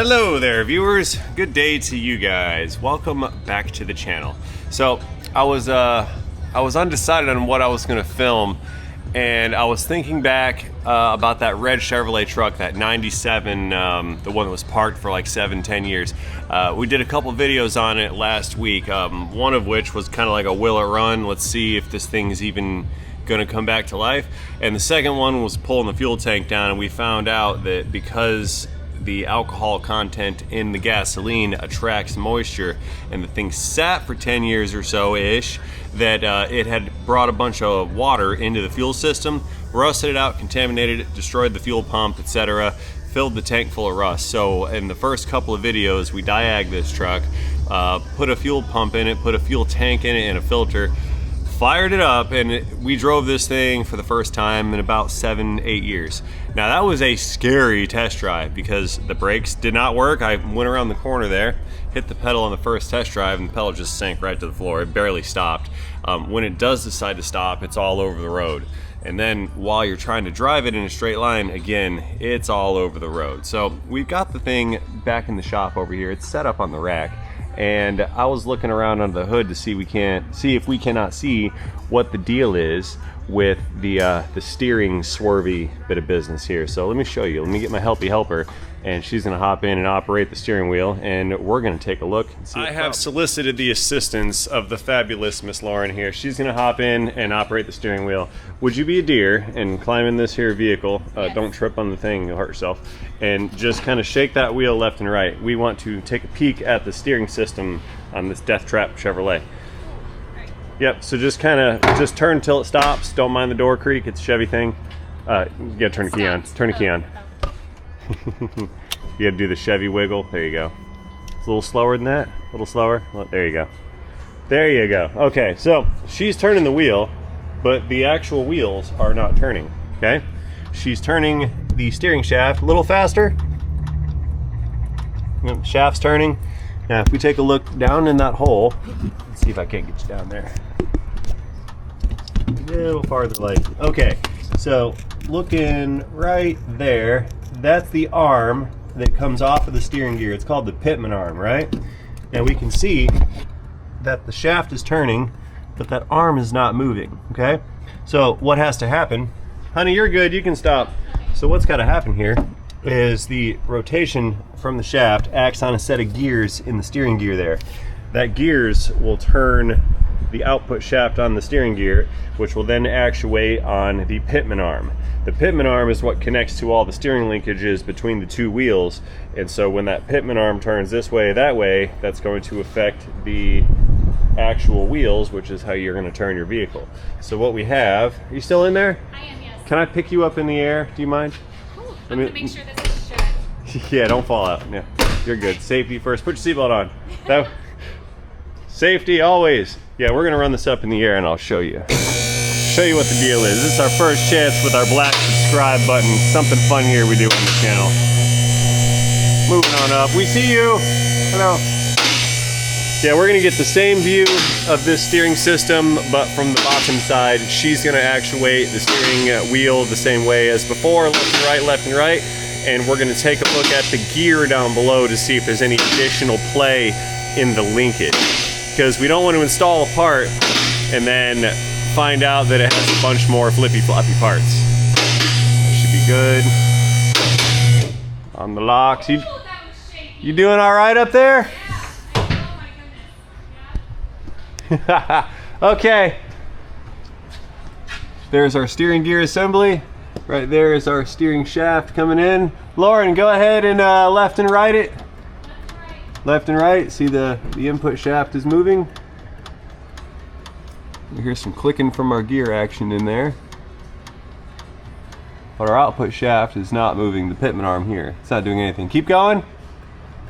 Hello there, viewers. Good day to you guys. Welcome back to the channel. So I was undecided on what I was going to film, and I was thinking back about that red Chevrolet truck, that 97, the one that was parked for like 7-10 years. We did a couple videos on it last week, one of which was kind of like a will it run, let's see if this thing's even gonna come back to life. And the second one was pulling the fuel tank down, and we found out that because the alcohol content in the gasoline attracts moisture, and the thing sat for 10 years or so ish, that it had brought a bunch of water into the fuel system, rusted it out, contaminated it, destroyed the fuel pump, etc., filled the tank full of rust. So in the first couple of videos, we diagged this truck, put a fuel pump in it, put a fuel tank in it, and a filter, fired it up, and we drove this thing for the first time in about 7-8 years. Now that was a scary test drive because the brakes did not work. I went around the corner there, hit the pedal on the first test drive, and the pedal just sank right to the floor. It barely stopped. When it does decide to stop, it's all over the road. And then while you're trying to drive it in a straight line, again, it's all over the road. So we've got the thing back in the shop over here. It's set up on the rack. And I was looking around under the hood to see if we cannot see what the deal is with the steering swervy bit of business here. So let me show you. Let me get my helpy helper, and she's gonna hop in and operate the steering wheel, and we're gonna take a look and see. I have solicited the assistance of the fabulous Miss Lauren here. She's gonna hop in and operate the steering wheel. Would you be a dear and climb in this here vehicle? Yes. Don't trip on the thing, you'll hurt yourself. And just kind of shake that wheel left and right. We want to take a peek at the steering system on this Death Trap Chevrolet. Yep, so just turn until it stops. Don't mind the door creak, it's a Chevy thing. You gotta turn the key on. Turn the key on. You gotta do the Chevy wiggle. There you go. It's a little slower than that. A little slower. Well, there you go. There you go. Okay, so she's turning the wheel, but the actual wheels are not turning. Okay? She's turning the steering shaft a little faster. Yep, shaft's turning. Now, if we take a look down in that hole, let's see if I can't get you down there. A little farther, like. Okay, so looking right there, that's the arm that comes off of the steering gear. It's called the pitman arm, right? Now we can see that the shaft is turning, but that arm is not moving, okay? So what has to happen, honey, you're good, you can stop. So what's got to happen here is the rotation from the shaft acts on a set of gears in the steering gear there. That gears will turn the output shaft on the steering gear, which will then actuate on the pitman arm. The pitman arm is what connects to all the steering linkages between the two wheels, and so when that pitman arm turns this way, that way, that's going to affect the actual wheels, which is how you're going to turn your vehicle. So what we have, are you still in there? I am, yes. Can I pick you up in the air? Do you mind? Cool. I'm going to make sure this is shut. Yeah, don't fall out. Yeah, you're good. Safety first. Put your seatbelt on. Safety always. Yeah, we're going to run this up in the air and I'll show you. Show you what the deal is. This is our first chance with our black subscribe button. Something fun here we do on the channel. Moving on up. We see you. Hello. Yeah, we're gonna get the same view of this steering system, but from the bottom side. She's gonna actuate the steering wheel the same way as before, left and right, and we're gonna take a look at the gear down below to see if there's any additional play in the linkage. Because we don't want to install a part and then find out that it has a bunch more flippy floppy parts. That should be good. On the locks. You doing all right up there? Okay. There's our steering gear assembly. Right there is our steering shaft coming in. Lauren, go ahead and left and right it. Left and right. See the input shaft is moving. You hear some clicking from our gear action in there. But our output shaft is not moving, the pitman arm here. It's not doing anything. Keep going.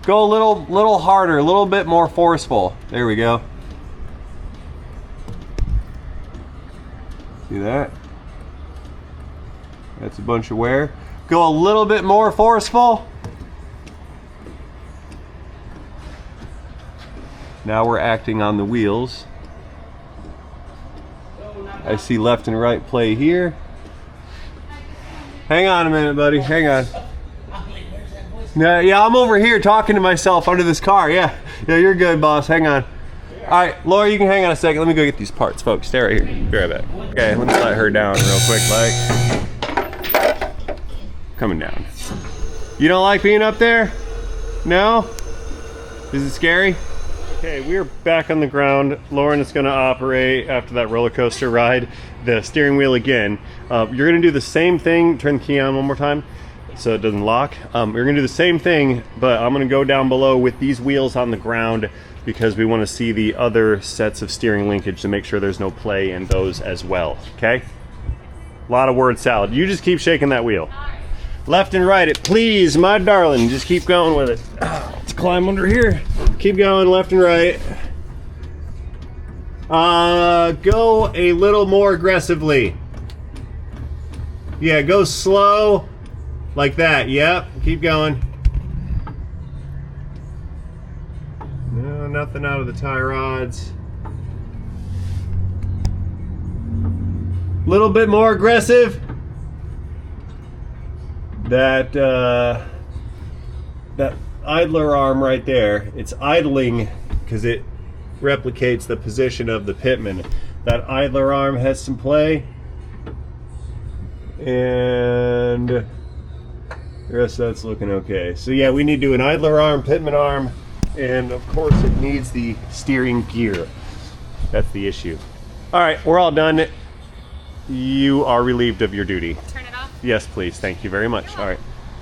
Go a little harder, a little bit more forceful. There we go. See that? That's a bunch of wear. Go a little bit more forceful. Now we're acting on the wheels. I see left and right play here. Hang on a minute, buddy. Hang on. Yeah, I'm over here talking to myself under this car. Yeah, you're good, boss. Hang on. All right, Laura, you can hang on a second. Let me go get these parts, folks. Stay right here. Be right back. Okay, let me slide her down real quick, like. Coming down. You don't like being up there? No? Is it scary? Okay, we are back on the ground. Lauren is gonna operate, after that roller coaster ride, the steering wheel again. You're gonna do the same thing. Turn the key on one more time so it doesn't lock. We're gonna do the same thing, but I'm gonna go down below with these wheels on the ground because we want to see the other sets of steering linkage to make sure there's no play in those as well, okay? A lot of word salad. You just keep shaking that wheel. Left and right it, please, my darling. Just keep going with it. Let's climb under here. Keep going, left and right. Go a little more aggressively. Yeah, go slow. Like that, yep. Keep going. No, nothing out of the tie rods. Little bit more aggressive. That idler arm right there, it's idling because it replicates the position of the pitman. That idler arm has some play, and the rest of that's looking okay. So yeah, we need to do an idler arm, pitman arm, and of course it needs the steering gear. That's the issue. All right, we're all done. You are relieved of your duty. Turn it off? Yes, please. Thank you very much. All right.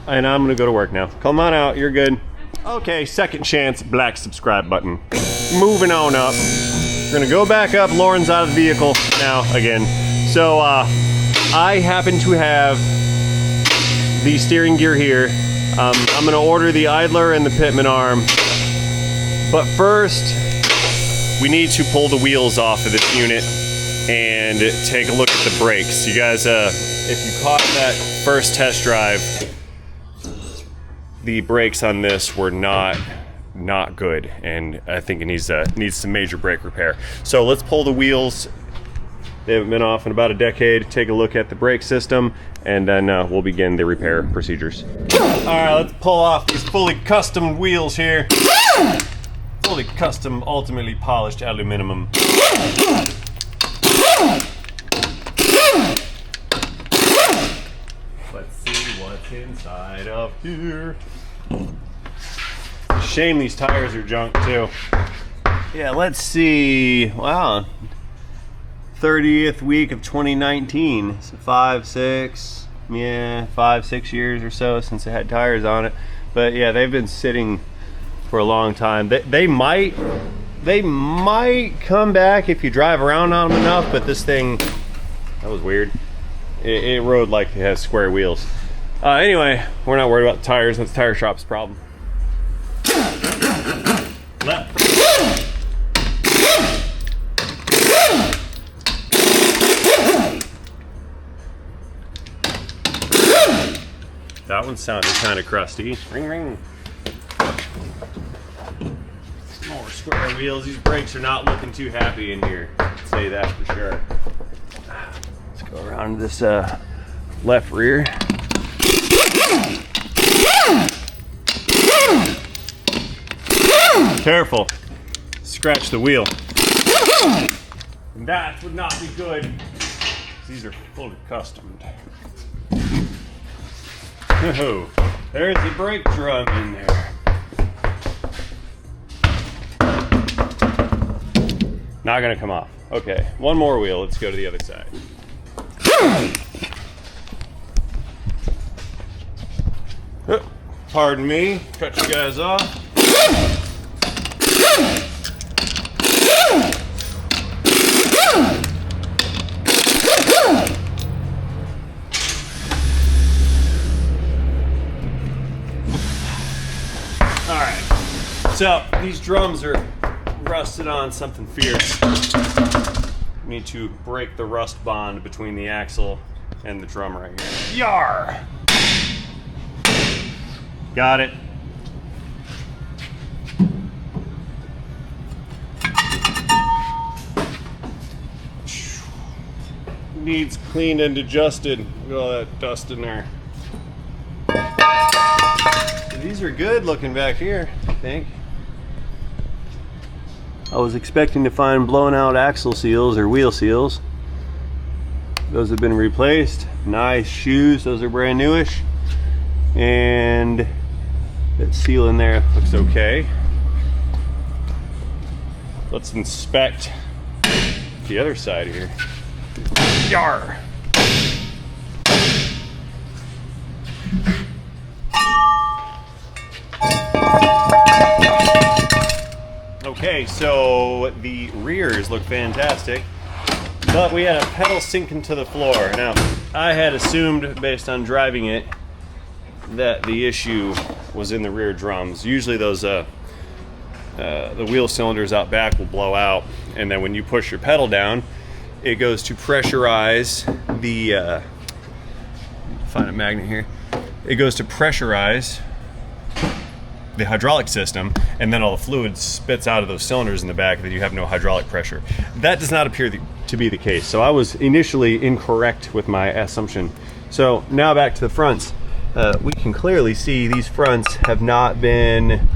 And I'm going to go to work now. Come on out. You're good. Okay, second chance, black subscribe button. Moving on up. We're going to go back up. Lauren's out of the vehicle now again. So I happen to have the steering gear here. I'm going to order the idler and the pitman arm. But first, we need to pull the wheels off of this unit and take a look at the brakes. You guys, if you caught that first test drive, the brakes on this were not good, and I think it needs some major brake repair. So let's pull the wheels. They haven't been off in about a decade. Take a look at the brake system, and then we'll begin the repair procedures. All right, let's pull off these fully custom wheels here. Fully custom, ultimately polished aluminum. Let's see what's inside of here. Shame these tires are junk too. Yeah, let's see. Wow. 30th week of 2019. So 5, 6 years or so since it had tires on it. But yeah, they've been sitting for a long time. They might come back if you drive around on them enough, but this thing, that was weird. It rode like it has square wheels. Anyway, we're not worried about the tires. That's the tire shop's problem. Left. That one sounded kind of crusty. Ring, ring. More square wheels. These brakes are not looking too happy in here. I'd say that for sure. Let's go around this left rear. Careful. Scratch the wheel. That would not be good. These are fully customed. Oh, there's the brake drum in there. Not gonna come off. Okay, one more wheel. Let's go to the other side. Pardon me, cut you guys off. Alright, so these drums are rusted on something fierce. We need to break the rust bond between the axle and the drum right here. Yar! Got it. Needs cleaned and adjusted. Look at all that dust in there. These are good looking back here, I think. I was expecting to find blown out axle seals or wheel seals. Those have been replaced. Nice shoes, those are brand newish. And that seal in there looks okay. Let's inspect the other side here. Yar! Okay, so the rears look fantastic, but we had a pedal sink into the floor. Now, I had assumed, based on driving it, that the issue was in the rear drums. Usually those, the wheel cylinders out back will blow out, and then when you push your pedal down, it goes to pressurize the, find a magnet here, it goes to pressurize the hydraulic system, and then all the fluid spits out of those cylinders in the back that you have no hydraulic pressure. That does not appear to be the case. So I was initially incorrect with my assumption. So now back to the fronts. We can clearly see these fronts have not been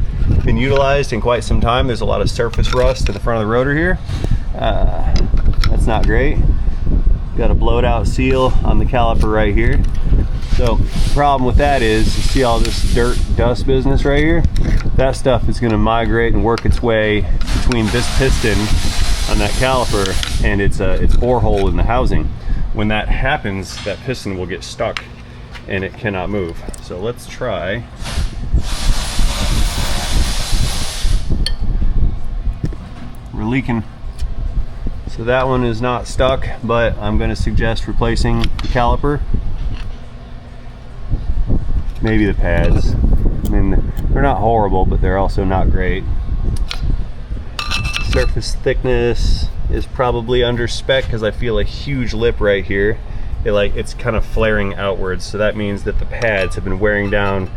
utilized in quite some time. There's a lot of surface rust in the front of the rotor here. That's not great. Got a blowed out seal on the caliper right here. So the problem with that is, you see all this dirt, dust business right here? That stuff is going to migrate and work its way between this piston on that caliper and its bore hole in the housing. When that happens, that piston will get stuck and it cannot move. So let's try. We're leaking. So that one is not stuck, but I'm going to suggest replacing the caliper. Maybe the pads. I mean, they're not horrible, but they're also not great. Surface thickness is probably under spec because I feel a huge lip right here. It's kind of flaring outwards, so that means that the pads have been wearing down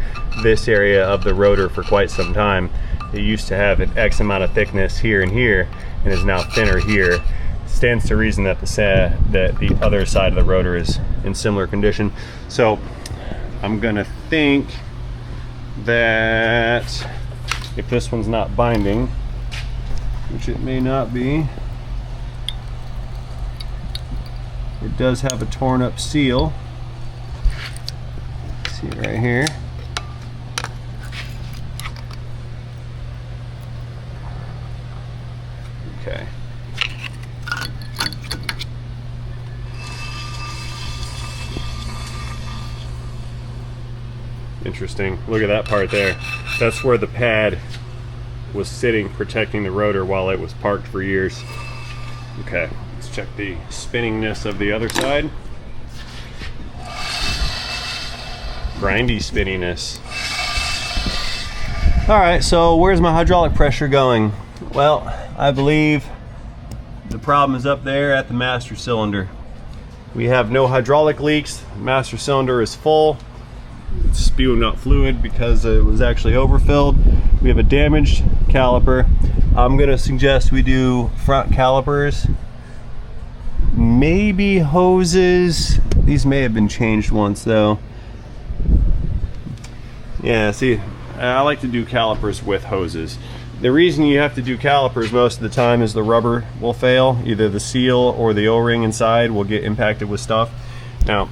this area of the rotor for quite some time. It used to have an X amount of thickness here and here, and is now thinner here. Stands to reason that the other side of the rotor is in similar condition. So I'm gonna think that if this one's not binding, which it may not be, it does have a torn up seal. See it right here. Okay. Interesting. Look at that part there. That's where the pad was sitting, protecting the rotor while it was parked for years. Okay, let's check the spinningness of the other side. Grindy spinniness. All right, so where's my hydraulic pressure going? Well, I believe the problem is up there at the master cylinder. We have no hydraulic leaks. The master cylinder is full. It's spewing out fluid because it was actually overfilled. We have a damaged caliper. I'm gonna suggest we do front calipers, maybe hoses. These may have been changed once though. Yeah, see, I like to do calipers with hoses. The reason you have to do calipers most of the time is the rubber will fail. Either the seal or the O-ring inside will get impacted with stuff. Now,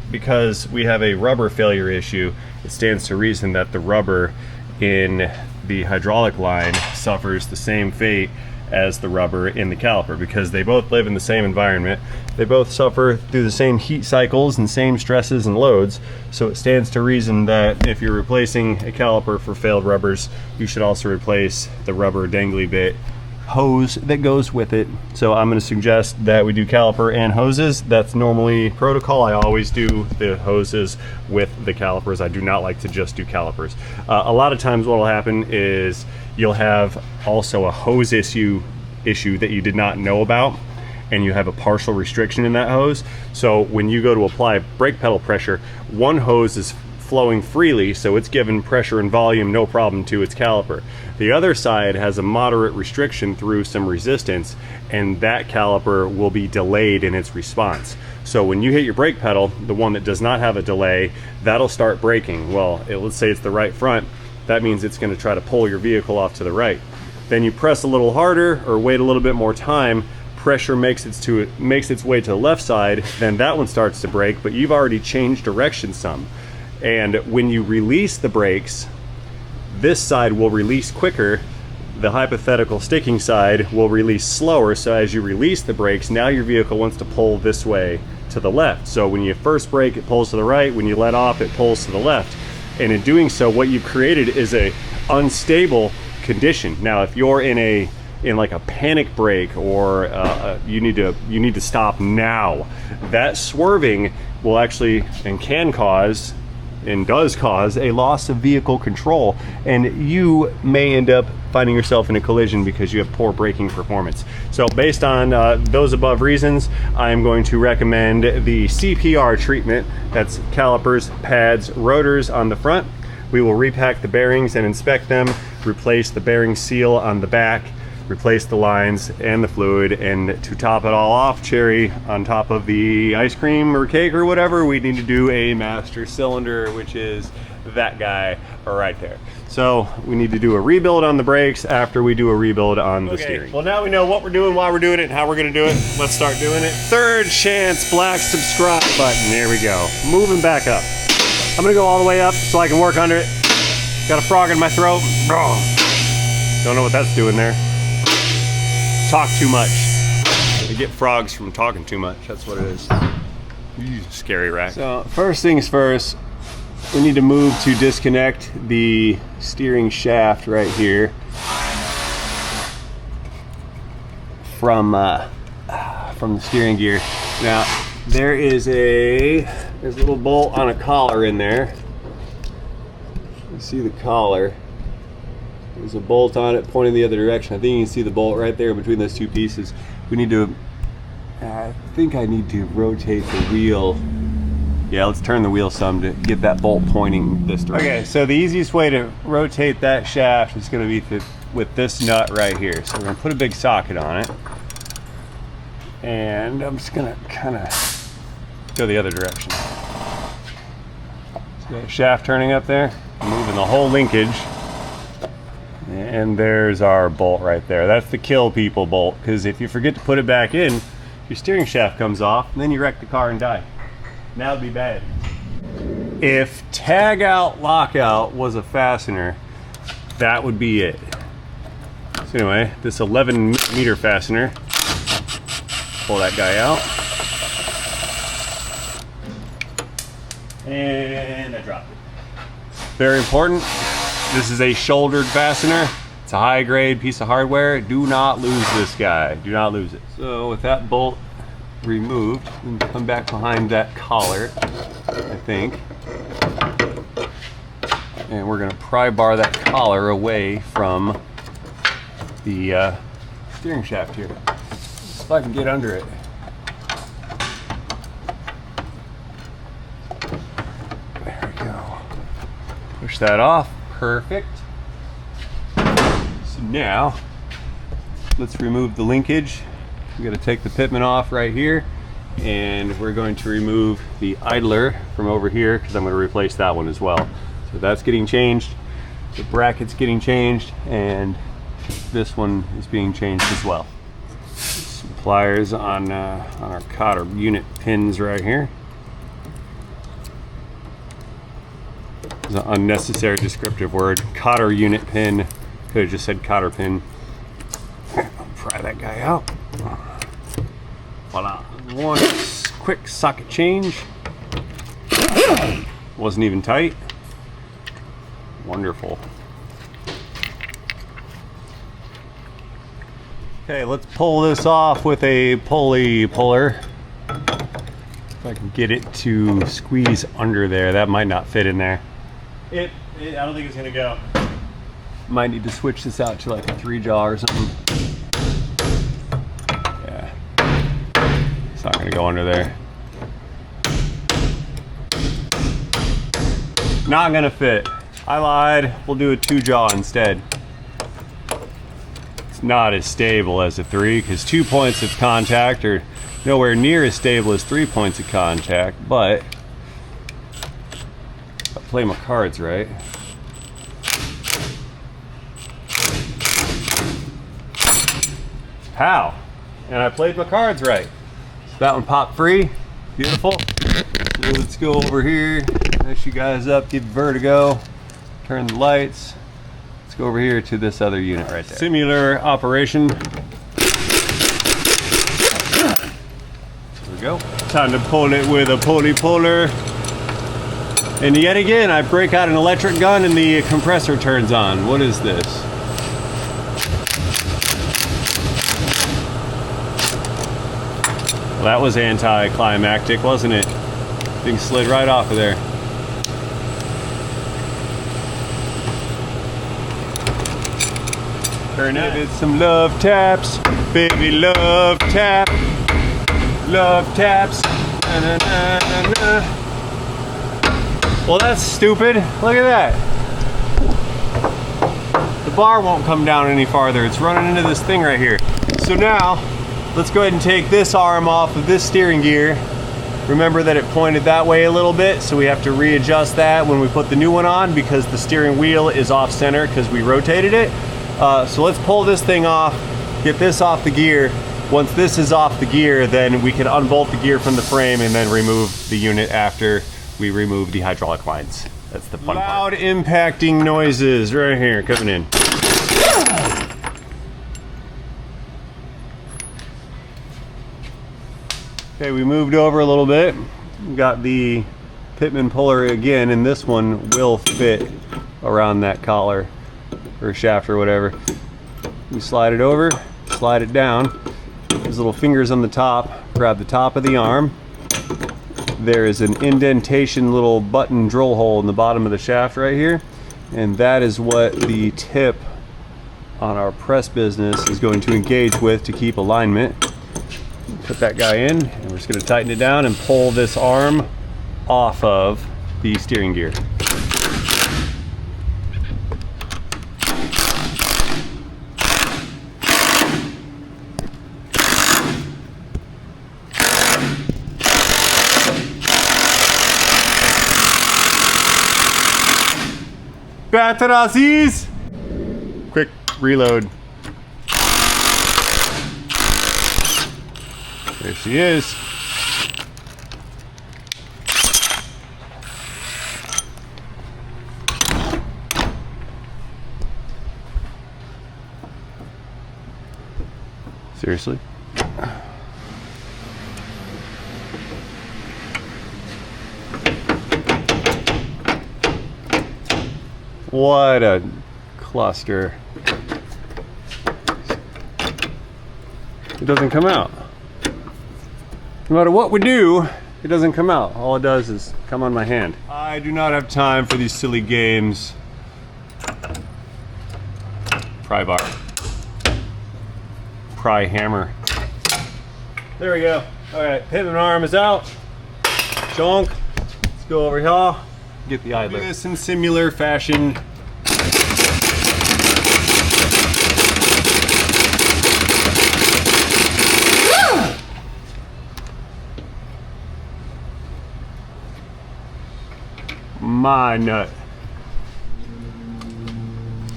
because we have a rubber failure issue, it stands to reason that the rubber in the hydraulic line suffers the same fate as the rubber in the caliper, because they both live in the same environment. They both suffer through the same heat cycles and same stresses and loads. So it stands to reason that if you're replacing a caliper for failed rubbers, you should also replace the rubber dangly bit hose that goes with it. So I'm going to suggest that we do caliper and hoses. That's normally protocol. I always do the hoses with the calipers. I do not like to just do calipers. A lot of times what will happen is you'll have also a hose issue that you did not know about, and you have a partial restriction in that hose. So when you go to apply brake pedal pressure, one hose is flowing freely, so it's given pressure and volume no problem to its caliper. The other side has a moderate restriction through some resistance, and that caliper will be delayed in its response. So when you hit your brake pedal, the one that does not have a delay, that'll start braking. Well, let's say it's the right front, that means it's going to try to pull your vehicle off to the right. Then you press a little harder or wait a little bit more time, pressure makes its way to the left side, then that one starts to brake, but you've already changed direction some. And when you release the brakes, this side will release quicker, the hypothetical sticking side will release slower, so as you release the brakes, now your vehicle wants to pull this way to the left. So when you first brake, it pulls to the right, when you let off, it pulls to the left. And in doing so, what you've created is a unstable condition. Now, if you're in like a panic brake, or you need to stop now, that swerving will actually and can cause and does cause a loss of vehicle control, and you may end up finding yourself in a collision because you have poor braking performance. So based on those above reasons, I'm going to recommend the CPR treatment. That's calipers, pads, rotors on the front. We will repack the bearings and inspect them, replace the bearing seal on the back, replace the lines and the fluid, and to top it all off, cherry on top of the ice cream or cake or whatever, we need to do a master cylinder, which is that guy right there. So we need to do a rebuild on the brakes after we do a rebuild on the steering. Well, now we know what we're doing, why we're doing it, and how we're gonna do it. Let's start doing it. Third chance black subscribe button. There we go. Moving back up. I'm gonna go all the way up so I can work under it. Got a frog in my throat. Don't know what that's doing there. Talk too much. You get frogs from talking too much. That's what it is. Scary rack. So first things first, we need to move to disconnect the steering shaft right here from the steering gear. Now there's a little bolt on a collar in there. You see the collar. There's a bolt on it pointing the other direction. I think you can see the bolt right there between those two pieces. We need to, I think I need to rotate the wheel. Yeah, let's turn the wheel some to get that bolt pointing this direction. Okay, so the easiest way to rotate that shaft is going to be with this nut right here. So we're going to put a big socket on it. And I'm just going to kind of go the other direction. See that shaft turning up there? Moving the whole linkage. And there's our bolt right there. That's the kill people bolt, because if you forget to put it back in, your steering shaft comes off, and then you wreck the car and die. That would be bad. If tag out lockout was a fastener, that would be it. So anyway, this 11mm fastener, pull that guy out. And I dropped it. Very important. This is a shouldered fastener. It's a high grade piece of hardware. Do not lose this guy. Do not lose it. So with that bolt removed, we can come back behind that collar, I think. And we're gonna pry bar that collar away from the steering shaft here. If I can get under it. There we go. Push that off. Perfect. So now, let's remove the linkage. We're going to take the pitman off right here, and we're going to remove the idler from over here because I'm going to replace that one as well. So that's getting changed, the bracket's getting changed, and this one is being changed as well. Some pliers on our cotter unit pins right here. It's an unnecessary descriptive word. Cotter unit pin. Could have just said cotter pin. Pry that guy out. Voila. One quick socket change. Wasn't even tight. Wonderful. Okay, let's pull this off with a pulley puller. If I can get it to squeeze under there. That might not fit in there. I don't think it's gonna go. Might need to switch this out to like a 3-jaw or something. Yeah, it's not gonna go under there. Not gonna fit. I lied. We'll do a 2-jaw instead. It's not as stable as a 3 because 2 points of contact are nowhere near as stable as 3 points of contact, but play my cards right. Pow! And I played my cards right. So that one popped free. Beautiful. So let's go over here. Mess you guys up, give vertigo. Turn the lights. Let's go over here to this other unit right there. Similar operation. There we go. Time to pull it with a pulley puller. And yet again, I break out an electric gun and the compressor turns on. What is this? Well, that was anticlimactic, wasn't it? Thing slid right off of there. Turn it. Give it some love taps. Baby, love tap. Love taps. Na, na, na, na, na. Well, that's stupid. Look at that. The bar won't come down any farther. It's running into this thing right here. So now, let's go ahead and take this arm off of this steering gear. Remember that it pointed that way a little bit, so we have to readjust that when we put the new one on because the steering wheel is off center because we rotated it. So let's pull this thing off, get this off the gear. Once this is off the gear, then we can unbolt the gear from the frame and then remove the unit after we remove the hydraulic lines. That's the fun part. Loud impacting noises right here coming in. Okay, we moved over a little bit. We got the Pitman puller again, and this one will fit around that collar or shaft or whatever. We slide it over, slide it down. There's little fingers on the top. Grab the top of the arm. There is an indentation little button drill hole in the bottom of the shaft right here, and that is what the tip on our press business is going to engage with to keep alignment. Put that guy in, and we're just going to tighten it down and pull this arm off of the steering gear. Batterazis! Quick reload. There she is. Seriously? What a cluster. It doesn't come out. No matter what we do, it doesn't come out. All it does is come on my hand. I do not have time for these silly games. Pry bar. Pry hammer. There we go. Alright, Pitman arm is out. Chunk. Let's go over here. Get the idler. Do this in similar fashion. My nut.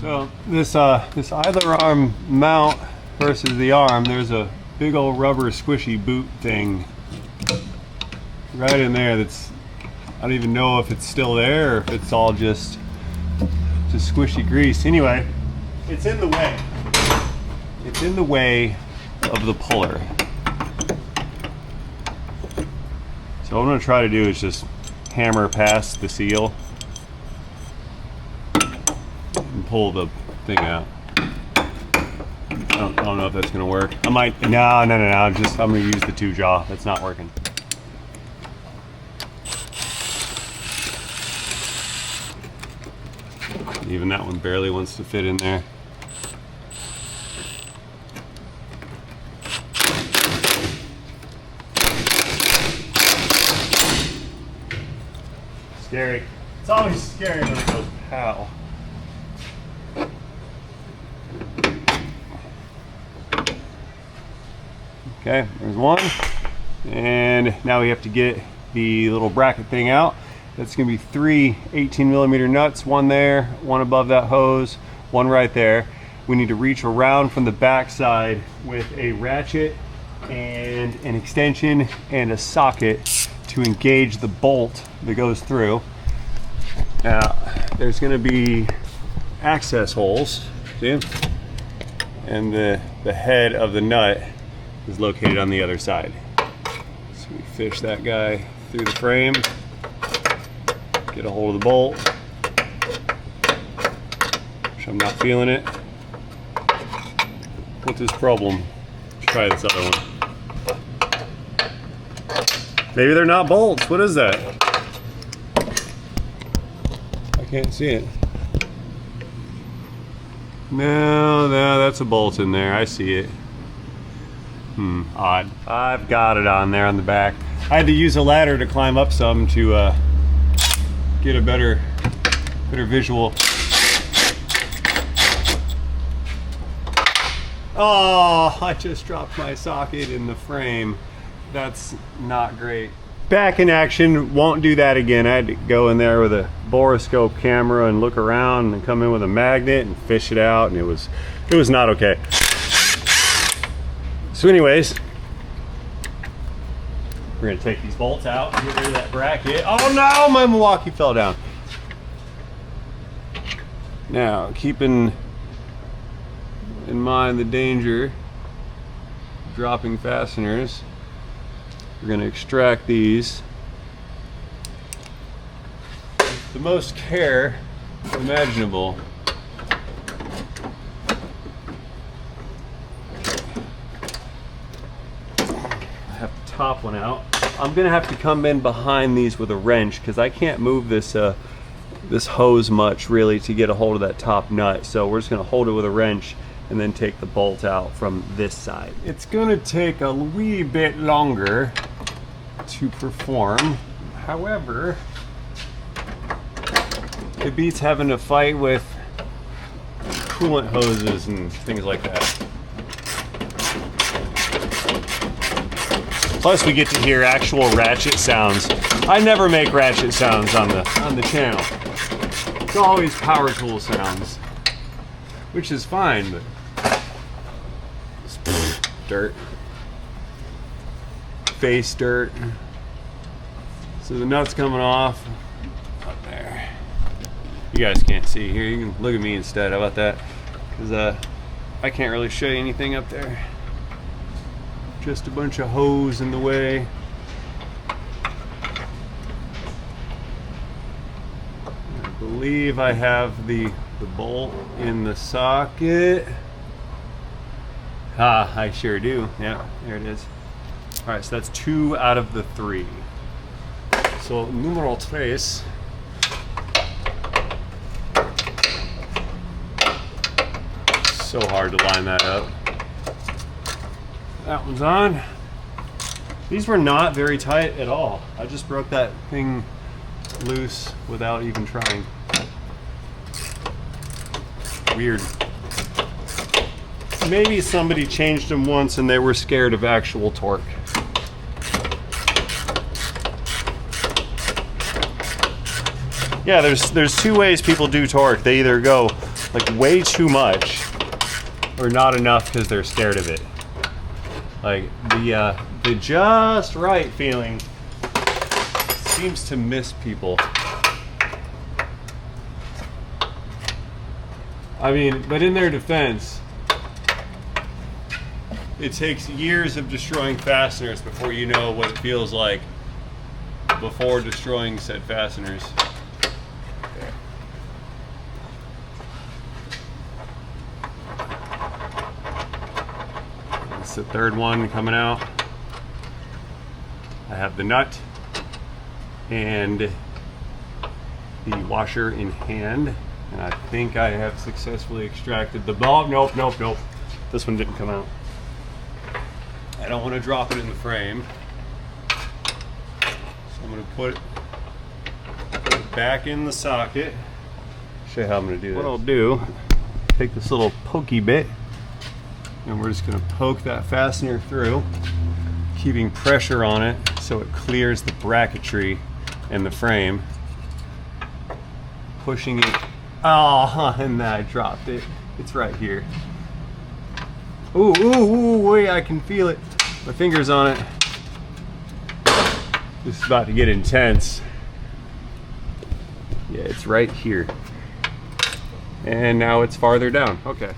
So this idler arm mount versus the arm, there's a big old rubber squishy boot thing right in there that's, I don't even know if it's still there or if it's all just squishy grease. Anyway, it's in the way. It's in the way of the puller. So what I'm going to try to do is just hammer past the seal and pull the thing out. I don't know if that's going to work. I might, no. I'm going to use the 2-jaw. That's not working. Even that one barely wants to fit in there. Scary. It's always scary when it goes pow. Okay, there's one. And now we have to get the little bracket thing out. That's going to be 3 18mm nuts, one there, one above that hose, one right there. we need to reach around from the back side with a ratchet and an extension and a socket to engage the bolt that goes through. Now, there's going to be access holes, see? And the head of the nut is located on the other side. So we fish that guy through the frame, get a hold of the bolt, which I'm not feeling it. What's this problem? Let's try this other one. Maybe they're not bolts. What is that? I can't see it. No, that's a bolt in there. I see it. Odd. I've got it on there on the back. I had to use a ladder to climb up some to get a better visual. Oh, I just dropped my socket in the frame. That's not great. Back in action, won't do that again. I had to go in there with a borescope camera and look around and come in with a magnet and fish it out, and it was not okay. So anyways, we're gonna take these bolts out, get rid of that bracket. Oh no, my Milwaukee fell down. Now, keeping in mind the danger of dropping fasteners, we're going to extract these with the most care imaginable. I have the top one out. I'm going to have to come in behind these with a wrench because I can't move this this hose much really to get a hold of that top nut. So we're just going to hold it with a wrench and then take the bolt out from this side. It's gonna take a wee bit longer to perform. However, it beats having to fight with coolant hoses and things like that. Plus we get to hear actual ratchet sounds. I never make ratchet sounds on the channel. It's always power tool sounds, which is fine, but dirt, face dirt. So the nut's coming off up there. You guys can't see here. You can look at me instead. How about that? Because I can't really show you anything up there. Just a bunch of hose in the way. I believe I have the bolt in the socket. Ah, I sure do. Yeah, there it is. All right, so that's 2 out of the 3. So, numero 3. So hard to line that up. That one's on. These were not very tight at all. I just broke that thing loose without even trying. Weird. Maybe somebody changed them once and they were scared of actual torque. Yeah, there's 2 ways people do torque. They either go like way too much or not enough because they're scared of it. Like the just right feeling seems to miss people. I mean, but in their defense, it takes years of destroying fasteners before you know what it feels like before destroying said fasteners. It's the 3rd one coming out. I have the nut and the washer in hand, and I think I have successfully extracted the bulb. Nope. This one didn't come out. I don't want to drop it in the frame, so I'm going to put it back in the socket. Show you how I'm going to do this. What I'll do, take this little pokey bit, and we're just going to poke that fastener through, keeping pressure on it so it clears the bracketry in the frame. Pushing it. Oh, and I dropped it. It's right here. Ooh, ooh, ooh, wait, I can feel it. My finger's on it. This is about to get intense. Yeah, it's right here. And now it's farther down. Okay.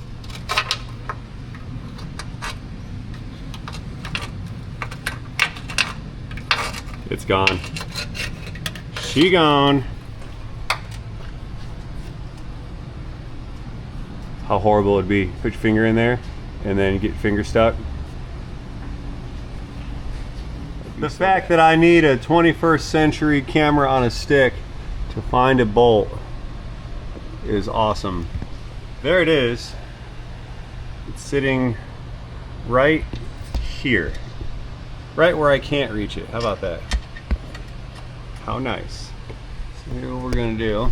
It's gone. She gone. How horrible it'd be. Put your finger in there and then you get your finger stuck. The fact that I need a 21st century camera on a stick to find a bolt is awesome. There it is. It's sitting right here. Right where I can't reach it. How about that? How nice. So here's what we're gonna do.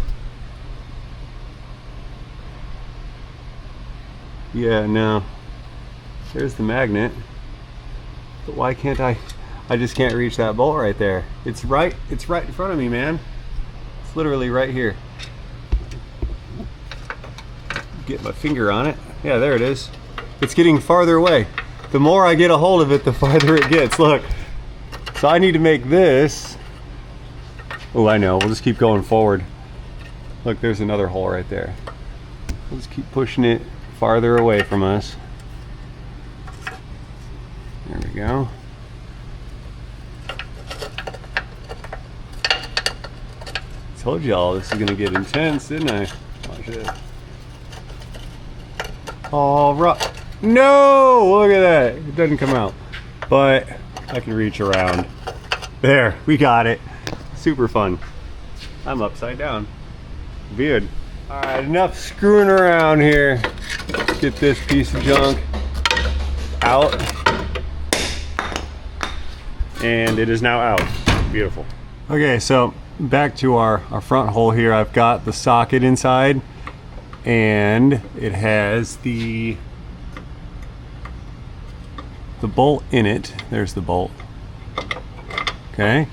Yeah, no. There's the magnet. But why can't I just can't reach that bolt right there. It's right in front of me, man. It's literally right here. Get my finger on it. Yeah, there it is. It's getting farther away. The more I get a hold of it, the farther it gets. Look. So I need to make this. Oh, I know. We'll just keep going forward. Look, there's another hole right there. We'll just keep pushing it farther away from us. There we go. Told y'all this is gonna get intense, didn't I? Watch it. All right. No! Look at that. It doesn't come out. But I can reach around. There, we got it. Super fun. I'm upside down. Weird. Alright, enough screwing around here. Let's get this piece of junk out. And it is now out. Beautiful. Okay, so back to our front hole here. I've got the socket inside and it has the bolt in it. There's the bolt. Okay.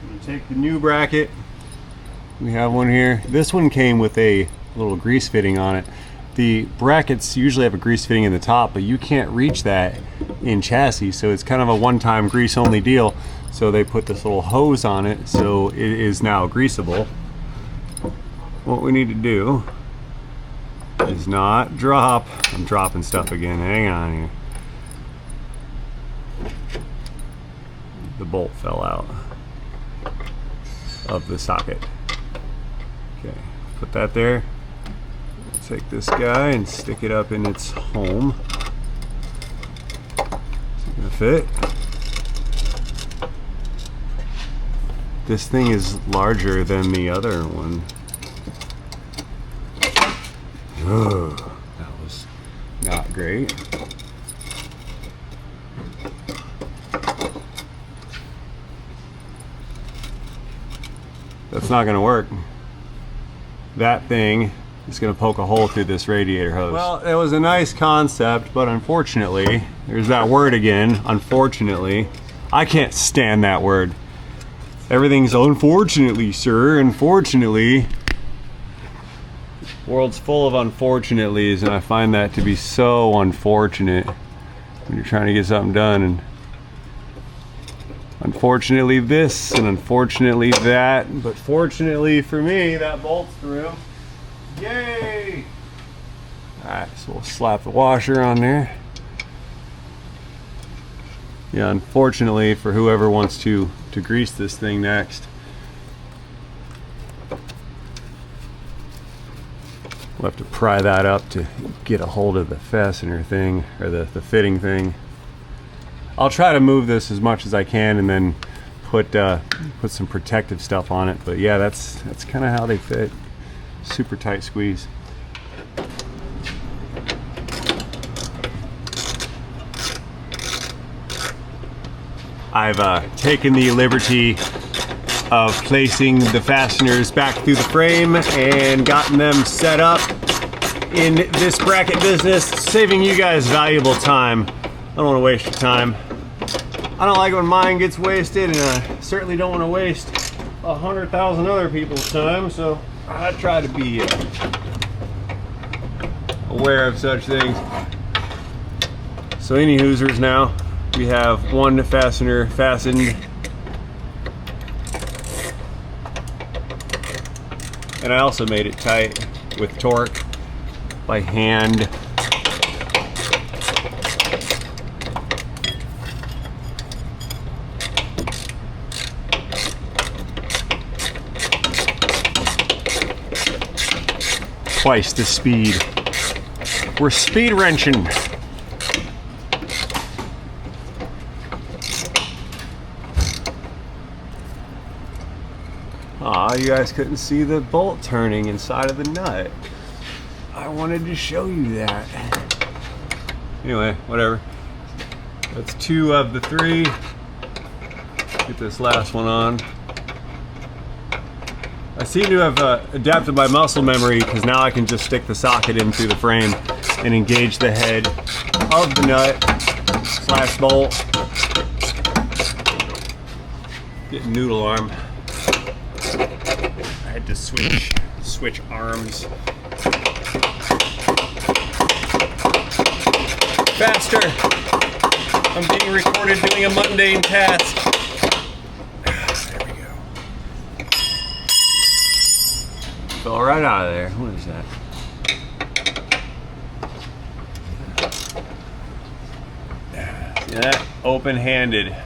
I'm gonna take the new bracket. We have one here. This one came with a little grease fitting on it. The brackets usually have a grease fitting in the top, but you can't reach that in chassis, so it's kind of a one-time grease only deal. So they put this little hose on it, so it is now greasable. What we need to do is not drop. I'm dropping stuff again. Hang on here. The bolt fell out of the socket. Okay, put that there. Take this guy and stick it up in its home. Is it gonna fit? This thing is larger than the other one. Oh, that was not great. That's not gonna work. That thing is gonna poke a hole through this radiator hose. Well, it was a nice concept, but unfortunately, there's that word again, unfortunately. I can't stand that word. Everything's unfortunately, sir, unfortunately. World's full of unfortunately's, and I find that to be so unfortunate when you're trying to get something done. And unfortunately this, and unfortunately that, but fortunately for me, that bolt's through. Yay! Alright, so we'll slap the washer on there. Yeah, unfortunately for whoever wants to grease this thing next. We'll have to pry that up to get a hold of the fastener thing, or the fitting thing. I'll try to move this as much as I can and then put some protective stuff on it. But yeah, that's kind of how they fit. Super tight squeeze. I've taken the liberty of placing the fasteners back through the frame and gotten them set up in this bracket business, saving you guys valuable time. I don't want to waste your time. I don't like when mine gets wasted, and I certainly don't want to waste 100,000 other people's time, so I try to be a aware of such things. So any Hoosers now, we have one fastener fastened. And I also made it tight with torque by hand. Twice the speed. We're speed wrenching. Aw, you guys couldn't see the bolt turning inside of the nut. I wanted to show you that. Anyway, whatever. That's 2 of the 3. Get this last one on. I seem to have adapted my muscle memory because now I can just stick the socket in through the frame and engage the head of the nut / bolt. Getting noodle arm. I had to switch arms. Faster! I'm being recorded doing a mundane task. There we go. Fell right out of there. What is that? See that? Open-handed.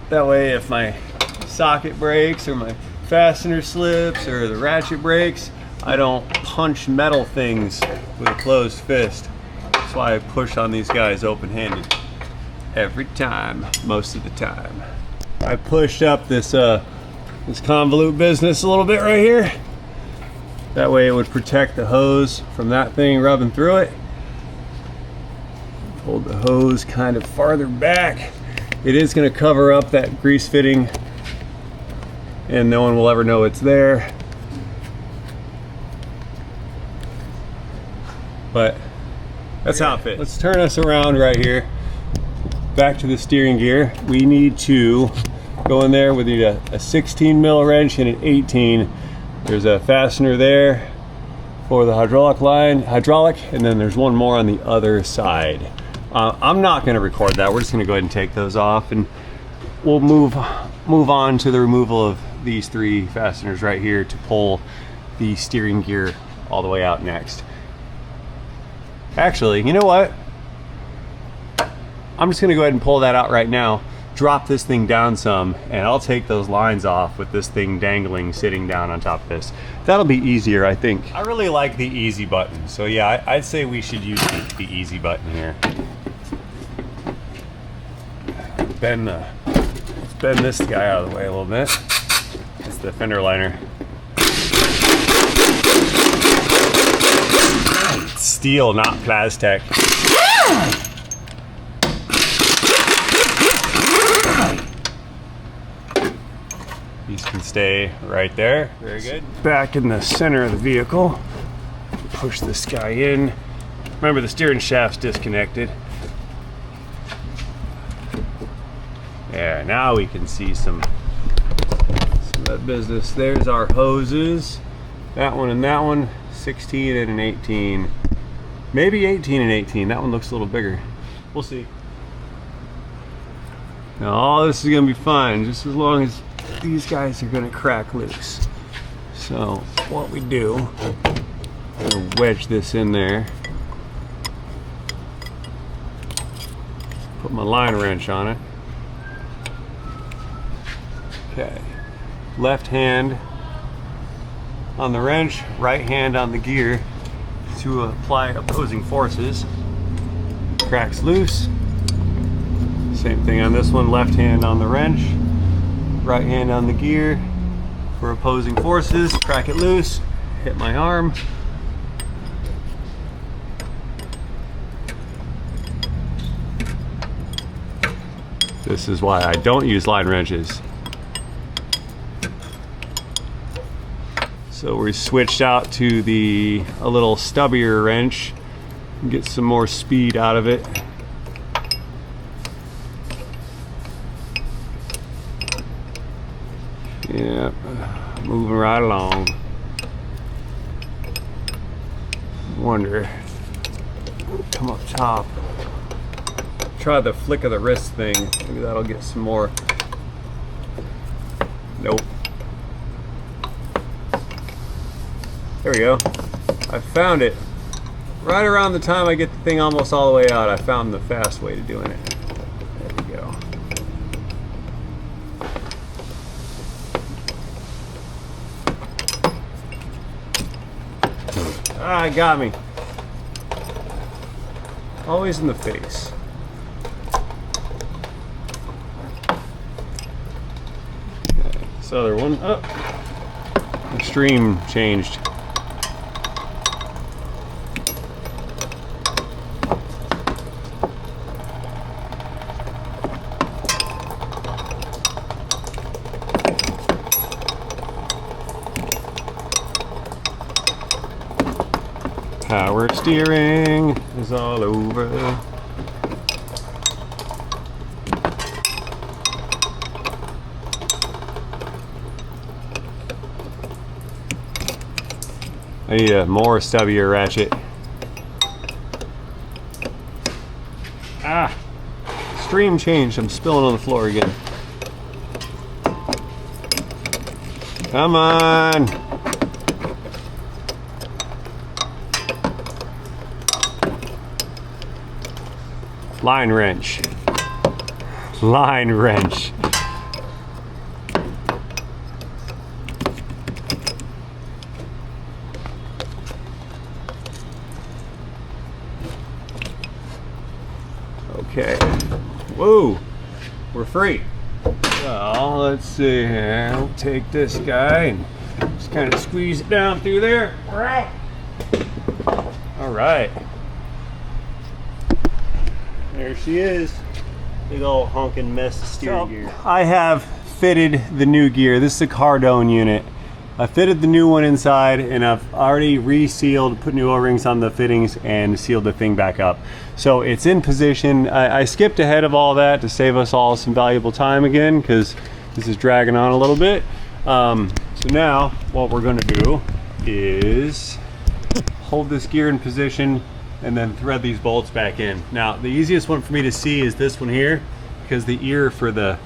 That way if my socket breaks or my fastener slips or the ratchet breaks, I don't punch metal things with a closed fist. That's why I push on these guys open-handed. Every time, most of the time. I pushed up this convolute business a little bit right here. That way it would protect the hose from that thing rubbing through it. Hold the hose kind of farther back. It is going to cover up that grease fitting and no one will ever know it's there. But that's how it fits. Let's turn us around right here. Back to the steering gear. We need to go in there with a 16 mil wrench and an 18. There's a fastener there for the hydraulic, and then there's one more on the other side. I'm not going to record that. We're just going to go ahead and take those off, and we'll move on to the removal of these 3 fasteners right here to pull the steering gear all the way out next. Actually, you know what? I'm just going to go ahead and pull that out right now, drop this thing down some, and I'll take those lines off with this thing dangling, sitting down on top of this. That'll be easier, I think. I really like the easy button, so yeah, I'd say we should use the easy button here. Let's bend this guy out of the way a little bit. It's the fender liner. It's steel, not plastic. These can stay right there. Very good. Back in the center of the vehicle. Push this guy in. Remember, the steering shaft's disconnected. Yeah, now we can see some of that business. There's our hoses. That one and that one, 16 and an 18. Maybe 18 and 18. That one looks a little bigger. We'll see. Now all this is gonna be fine, just as long as these guys are gonna crack loose. So what we do, I'm gonna wedge this in there. Put my line wrench on it. Okay, left hand on the wrench, right hand on the gear to apply opposing forces. Cracks loose. Same thing on this one, left hand on the wrench, right hand on the gear for opposing forces. Crack it loose, hit my arm. This is why I don't use line wrenches. So we switched out to a little stubbier wrench and get some more speed out of it. Yeah, moving right along. Wonder come up top. Try the flick of the wrist thing. Maybe that'll get some more. Nope. There we go. I found it. Right around the time I get the thing almost all the way out, I found the fast way to doing it. There we go. Ah, it got me. Always in the face. Okay, this other one. Oh, extreme changed. Power steering is all over. I need a more stubbier ratchet. Ah! Stream changed. I'm spilling on the floor again. Come on! Line wrench. Line wrench. Okay. Whoa! We're free. Well, let's see here. I'll take this guy and just kind of squeeze it down through there. We're out. All right. There she is. Big old honking mess of steering gear. I have fitted the new gear. This is a Cardone unit. I fitted the new one inside and I've already resealed, put new O-rings on the fittings and sealed the thing back up. So it's in position. I skipped ahead of all that to save us all some valuable time again because this is dragging on a little bit. So now what we're gonna do is hold this gear in position and then thread these bolts back in. Now, the easiest one for me to see is this one here, because the ear for the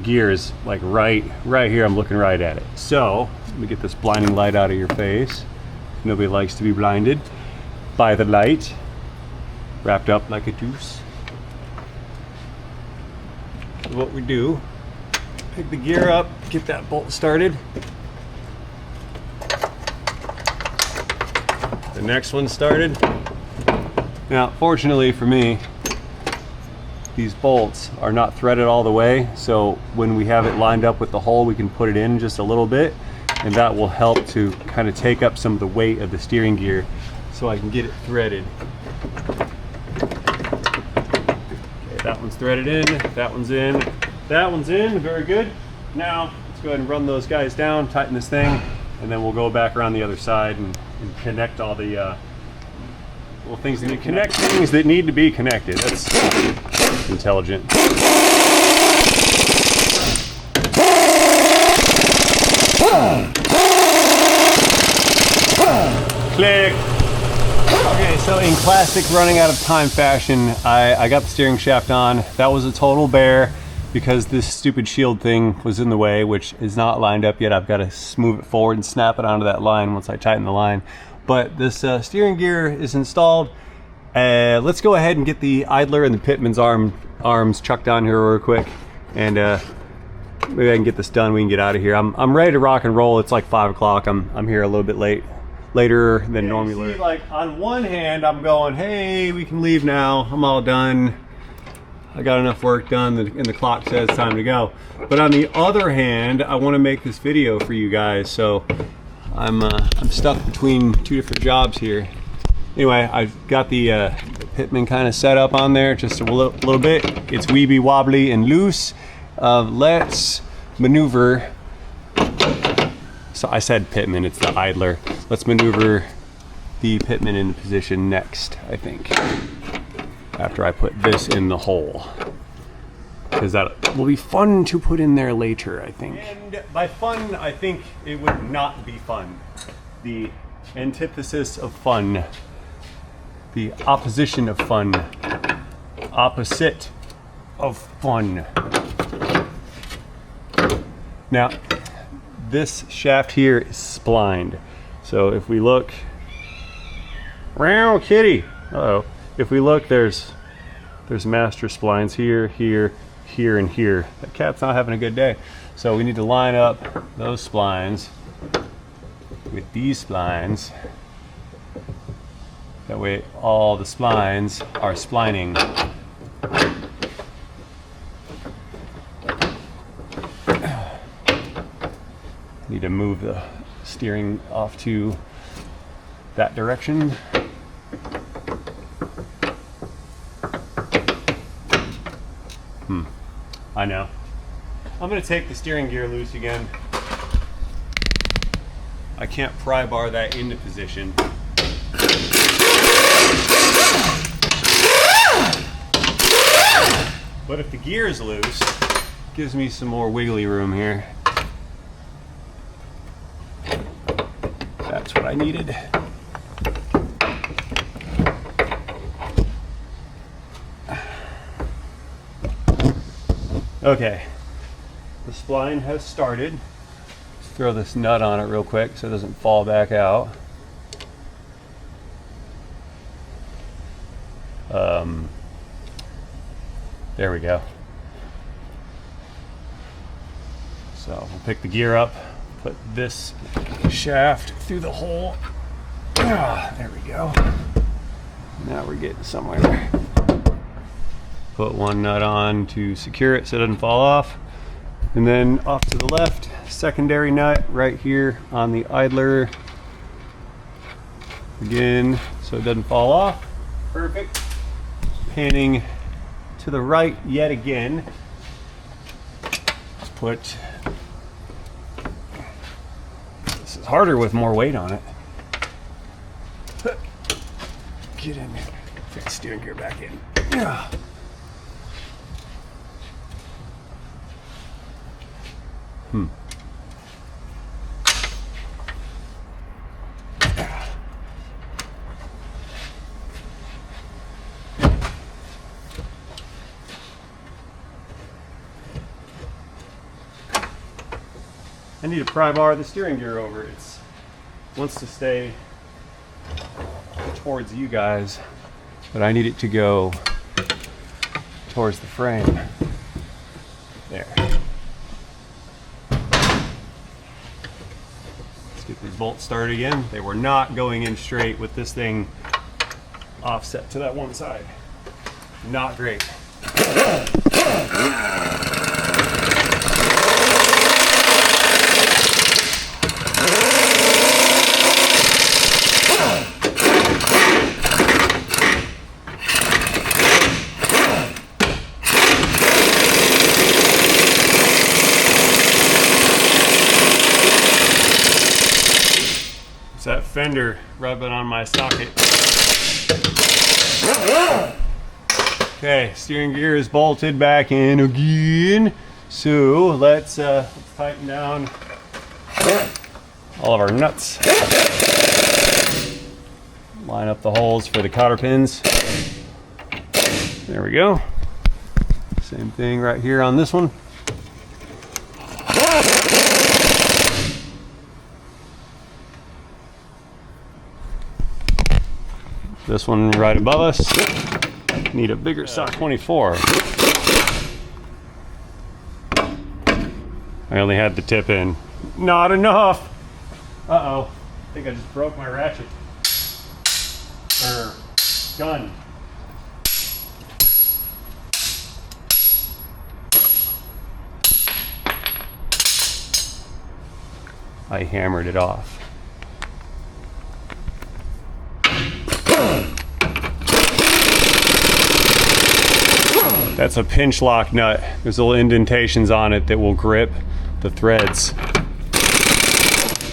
gear is like right here. I'm looking right at it. So let me get this blinding light out of your face. Nobody likes to be blinded by the light. Wrapped up like a juice. So what we do, pick the gear up, get that bolt started. The next one started. Now, fortunately for me, these bolts are not threaded all the way, so when we have it lined up with the hole, we can put it in just a little bit, and that will help to kind of take up some of the weight of the steering gear so I can get it threaded. Okay, that one's threaded in, that one's in, that one's in, very good. Now, let's go ahead and run those guys down, tighten this thing, and then we'll go back around the other side and connect all the little things that connect things that need to be connected. That's intelligent. Click. Okay, so in classic running out of time fashion, I got the steering shaft on. That was a total bear because this stupid shield thing was in the way, which is not lined up yet. I've got to move it forward and snap it onto that line once I tighten the line. But this steering gear is installed. Let's go ahead and get the idler and the pitman's arms chucked on here real quick, and maybe I can get this done. We can get out of here. I'm ready to rock and roll. It's like 5 o'clock. I'm here a little bit later than normally. See, like on one hand, I'm going, hey, we can leave now. I'm all done. I got enough work done, and the clock says time to go. But on the other hand, I want to make this video for you guys, so I'm stuck between two different jobs here. Anyway, I've got the pitman kind of set up on there just a little bit. It's weeby wobbly and loose. Let's maneuver. So I said pitman, it's the idler. Let's maneuver the pitman into position next, I think, after I put this in the hole, because that will be fun to put in there later, I think. And by fun, I think it would not be fun. The antithesis of fun. The opposition of fun. Opposite of fun. Now, this shaft here is splined. So if we look, round kitty. Uh-oh. If we look, there's master splines here, here, here, and here. That cat's not having a good day. So we need to line up those splines with these splines. That way all the splines are splining. Need to move the steering off to that direction. I know. I'm gonna take the steering gear loose again. I can't pry bar that into position. But if the gear is loose, it gives me some more wiggly room here. That's what I needed. Okay, the spline has started. Let's throw this nut on it real quick so it doesn't fall back out. There we go. So we'll pick the gear up, put this shaft through the hole. There we go. Now we're getting somewhere. Put one nut on to secure it so it doesn't fall off. And then off to the left, secondary nut right here on the idler. Again, so it doesn't fall off. Perfect. Panning to the right yet again. Let's put, this is harder with more weight on it. Get in there. Put the steering gear back in. Yeah. I need to pry bar the steering gear over. It wants to stay towards you guys, but I need it to go towards the frame. There. Let's get these bolts started again. They were not going in straight with this thing offset to that one side. Not great. That fender rubbing on my socket. Okay, steering gear is bolted back in again. So let's tighten down all of our nuts. Line up the holes for the cotter pins. There we go. Same thing right here on this one. This one right above us. Need a bigger sock 24. I only had the tip in. Not enough. Uh-oh. I think I just broke my ratchet. Gun. I hammered it off. That's a pinch lock nut. There's little indentations on it that will grip the threads.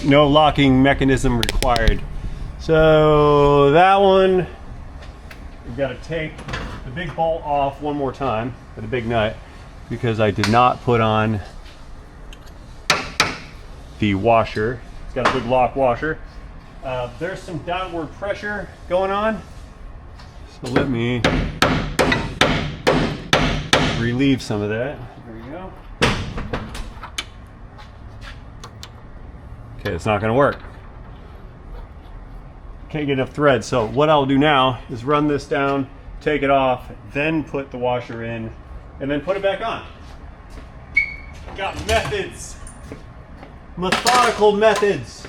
No locking mechanism required. So that one, we've got to take the big bolt off one more time with a big nut because I did not put on the washer. It's got a big lock washer. There's some downward pressure going on. So let me relieve some of that. There we go. Okay, it's not going to work. Can't get enough thread. So what I'll do now is run this down, take it off, then put the washer in, and then put it back on. Got methods. Methodical methods.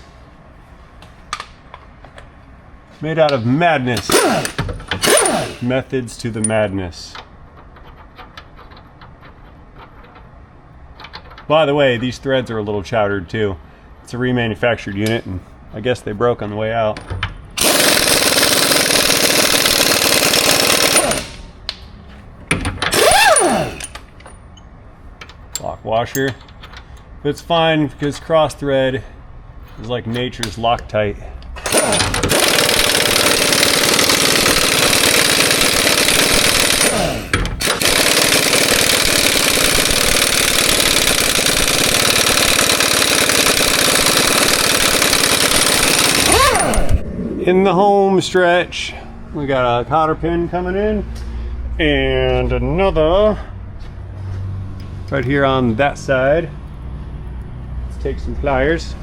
Made out of madness. Methods to the madness. By the way, these threads are a little chowdered too. It's a remanufactured unit, and I guess they broke on the way out. Lock washer. But it's fine because cross thread is like nature's Loctite. In the home stretch, we got a cotter pin coming in and another right here on that side. Let's take some pliers.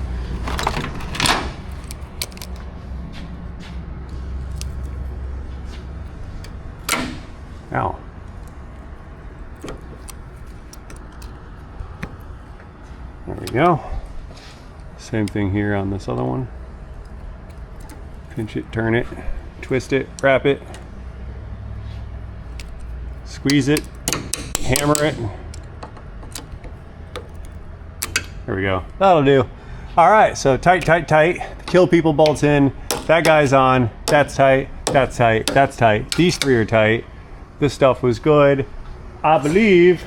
Ow. There we go. Same thing here on this other one. Pinch it, turn it, twist it, wrap it, squeeze it, hammer it. There we go. That'll do. All right, so tight, tight, tight. The kill people bolts in. That guy's on. That's tight. That's tight. That's tight. These three are tight. This stuff was good. I believe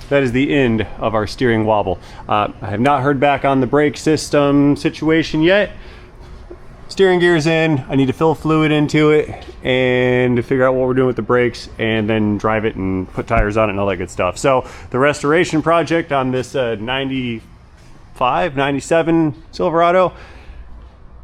that is the end of our steering wobble. I have not heard back on the brake system situation yet. Steering gear's in. I need to fill fluid into it and to figure out what we're doing with the brakes and then drive it and put tires on it and all that good stuff. So the restoration project on this 95, 97 Silverado,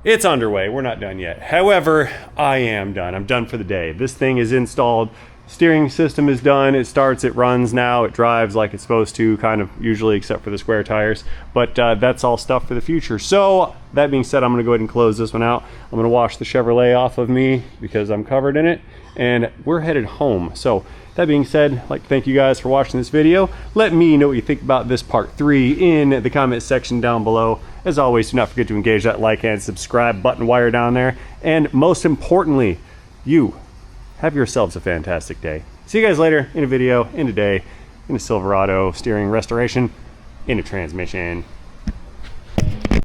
it's underway. We're not done yet. However, I am done. I'm done for the day. This thing is installed. Steering system is done. It starts, it runs now, it drives like it's supposed to, kind of usually, except for the square tires. But that's all stuff for the future. So that being said, I'm gonna go ahead and close this one out. I'm gonna wash the Chevrolet off of me because I'm covered in it, and we're headed home. So that being said, I'd like to thank you guys for watching this video. Let me know what you think about this part 3 in the comment section down below. As always, do not forget to engage that like and subscribe button while you're down there. And most importantly, you have yourselves a fantastic day. See you guys later in a video, in a day, in a Silverado steering restoration, in a transmission.